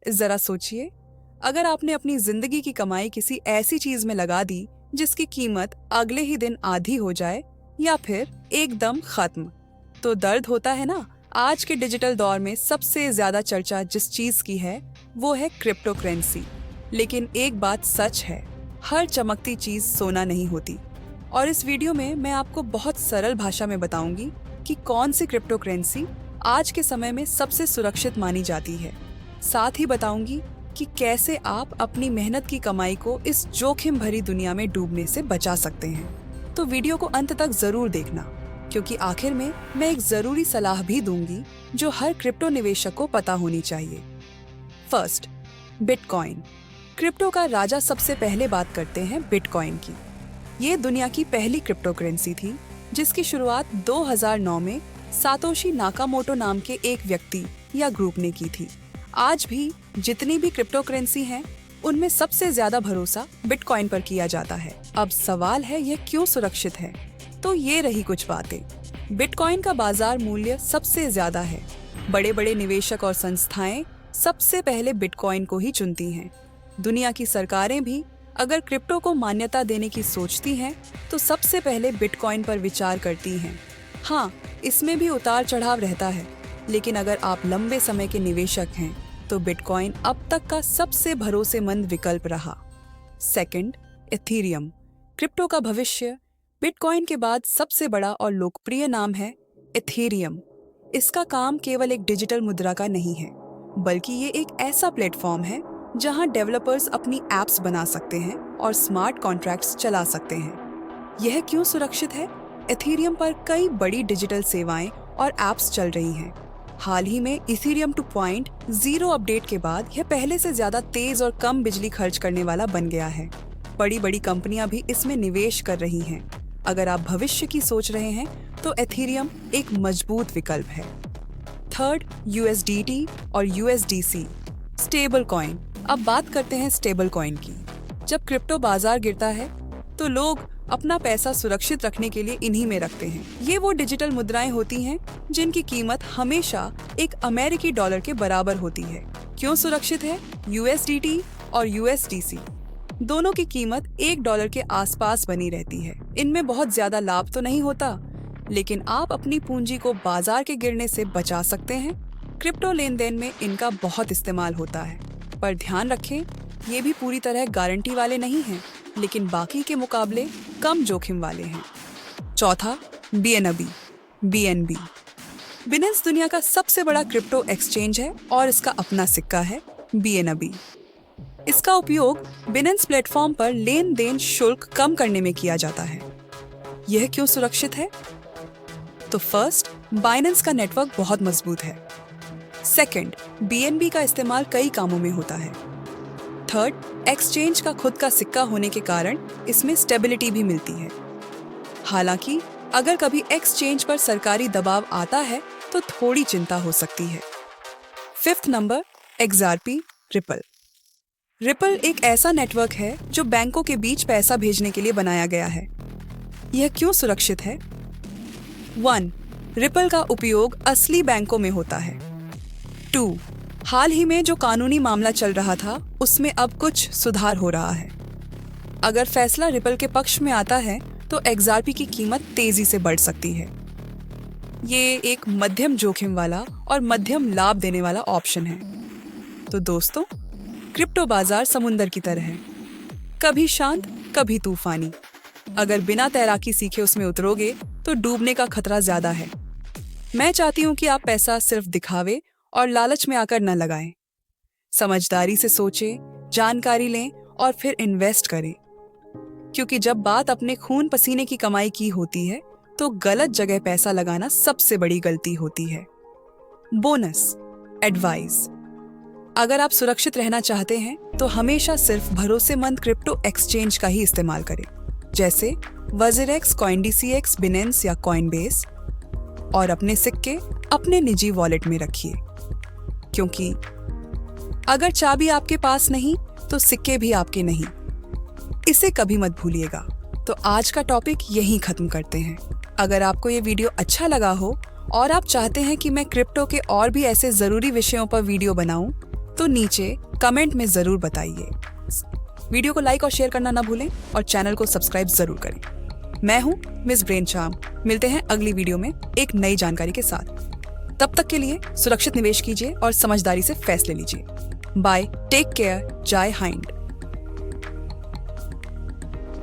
जरा सोचिए, अगर आपने अपनी जिंदगी की कमाई किसी ऐसी चीज में लगा दी जिसकी कीमत अगले ही दिन आधी हो जाए या फिर एकदम खत्म, तो दर्द होता है ना। आज के डिजिटल दौर में सबसे ज्यादा चर्चा जिस चीज की है वो है क्रिप्टो करेंसी। लेकिन एक बात सच है, हर चमकती चीज सोना नहीं होती। और इस वीडियो में मैं आपको बहुत सरल भाषा में बताऊंगी कि कौन सी क्रिप्टो करेंसी आज के समय में सबसे सुरक्षित मानी जाती है। साथ ही बताऊंगी कि कैसे आप अपनी मेहनत की कमाई को इस जोखिम भरी दुनिया में डूबने से बचा सकते हैं। तो वीडियो को अंत तक जरूर देखना, क्योंकि आखिर में मैं एक जरूरी सलाह भी दूंगी जो हर क्रिप्टो निवेशक को पता होनी चाहिए। First, bitcoin. क्रिप्टो का राजा। सबसे पहले बात करते हैं बिटकॉइन की। ये दुनिया की पहली क्रिप्टो करेंसी थी जिसकी शुरुआत 2009 में सातोशी नाकामोटो नाम के एक व्यक्ति या ग्रुप ने की थी। आज भी जितनी भी क्रिप्टो करेंसी हैं, उनमें सबसे ज्यादा भरोसा बिटकॉइन पर किया जाता है। अब सवाल है, यह क्यों सुरक्षित है? तो ये रही कुछ बातें। बिटकॉइन का बाजार मूल्य सबसे ज्यादा है। बड़े बड़े निवेशक और संस्थाएं सबसे पहले बिटकॉइन को ही चुनती हैं। दुनिया की सरकारें भी अगर क्रिप्टो को मान्यता देने की सोचती हैं, तो सबसे पहले बिटकॉइन पर विचार करती हैं। हाँ, इसमें भी उतार चढ़ाव रहता है, लेकिन अगर आप लंबे समय के निवेशक हैं, तो बिटकॉइन अब तक का सबसे भरोसेमंद विकल्प रहा। Second, Ethereum. क्रिप्टो का भविष्य। बिटकॉइन के बाद सबसे बड़ा और लोकप्रिय नाम है इथेरियम। इसका काम केवल एक डिजिटल मुद्रा का नहीं है, बल्कि ये एक ऐसा प्लेटफॉर्म है जहां डेवलपर्स अपनी एप्स बना सकते हैं और स्मार्ट कॉन्ट्रैक्ट्स चला सकते हैं। यह क्यों सुरक्षित है? इथेरियम पर कई बड़ी डिजिटल सेवाएं और एप्स चल रही हैं। हाल ही में इथेरियम 2.0 अपडेट के बाद यह पहले से ज्यादा तेज और कम बिजली खर्च करने वाला बन गया है। बड़ी बड़ी कंपनियां भी इसमें निवेश कर रही हैं। अगर आप भविष्य की सोच रहे हैं, तो इथेरियम एक मजबूत विकल्प है। थर्ड, USDT और USDC, स्टेबल कॉइन। अब बात करते हैं स्टेबल कॉइन की। जब क्रिप्टो बाजार गिरता है, तो लोग अपना पैसा सुरक्षित रखने के लिए इन्हीं में रखते हैं। ये वो डिजिटल मुद्राएं होती हैं जिनकी कीमत हमेशा एक अमेरिकी डॉलर के बराबर होती है। क्यों सुरक्षित है? USDT और USDC दोनों की कीमत $1 के आसपास बनी रहती है। इनमें बहुत ज्यादा लाभ तो नहीं होता, लेकिन आप अपनी पूंजी को बाजार के गिरने से बचा सकते हैं। क्रिप्टो लेन देन में इनका बहुत इस्तेमाल होता है, पर ध्यान रखें, ये भी पूरी तरह गारंटी वाले नहीं हैं, लेकिन बाकी के मुकाबले कम जोखिम वाले हैं। चौथा, BNB। बिनेंस दुनिया का सबसे बड़ा क्रिप्टो एक्सचेंज है और इसका अपना सिक्का है BNB। इसका उपयोग बिनेंस प्लेटफॉर्म पर लेन देन शुल्क कम करने में किया जाता है। यह क्यों सुरक्षित है? तो फर्स्ट, बाइनेंस का नेटवर्क बहुत मजबूत है। सेकंड, BNB का इस्तेमाल कई कामों में होता है। थर्ड, एक्सचेंज का खुद का सिक्का होने के कारण इसमें स्टेबिलिटी भी मिलती है। हालांकि अगर कभी एक्सचेंज पर सरकारी दबाव आता है, तो थोड़ी चिंता हो सकती है। Fifth number, XRP ripple. Ripple एक ऐसा नेटवर्क है जो बैंकों के बीच पैसा भेजने के लिए बनाया गया है। यह क्यों सुरक्षित है? 1. रिपल का उपयोग असली बैंकों में होता है। 2. हाल ही में जो कानूनी मामला चल रहा था, उसमें अब कुछ सुधार हो रहा है। अगर फैसला रिपल के पक्ष में आता है, तो XRP की कीमत तेजी से बढ़ सकती है। ये एक मध्यम जोखिम वाला और मध्यम लाभ देने वाला ऑप्शन है। तो दोस्तों, क्रिप्टो बाजार समुंदर की तरह है, कभी शांत कभी तूफानी। अगर बिना तैराकी सीखे उसमें उतरोगे, तो डूबने का खतरा ज्यादा है। मैं चाहती हूँ कि आप पैसा सिर्फ दिखावे और लालच में आकर न लगाएं। समझदारी से सोचें, जानकारी लें और फिर इन्वेस्ट करें, क्योंकि जब बात अपने खून पसीने की कमाई की होती है, तो गलत जगह पैसा लगाना सबसे बड़ी गलती होती है। बोनस एडवाइस: अगर आप सुरक्षित रहना चाहते हैं, तो हमेशा सिर्फ भरोसेमंद क्रिप्टो एक्सचेंज का ही इस्तेमाल करें, जैसे WazirX, CoinDCX, बिनेंस या कॉइनबेस, और अपने सिक्के अपने निजी वॉलेट में रखिए, क्योंकि अगर चाबी आपके पास नहीं, तो सिक्के भी आपके नहीं। इसे कभी मत भूलिएगा। तो आज का टॉपिक यहीं खत्म करते हैं। अगर आपको ये वीडियो अच्छा लगा हो और आप चाहते हैं कि मैं क्रिप्टो के और भी ऐसे जरूरी विषयों पर वीडियो बनाऊं, तो नीचे कमेंट में जरूर बताइए। वीडियो को लाइक और शेयर करना ना भूलें और चैनल को सब्सक्राइब जरूर करें। मैं हूँ मिस ब्रेन चार्म। मिलते हैं अगली वीडियो में एक नई जानकारी के साथ। तब तक के लिए सुरक्षित निवेश कीजिए और समझदारी से फैसले लीजिए। बाय, टेक केयर, जय हिंद।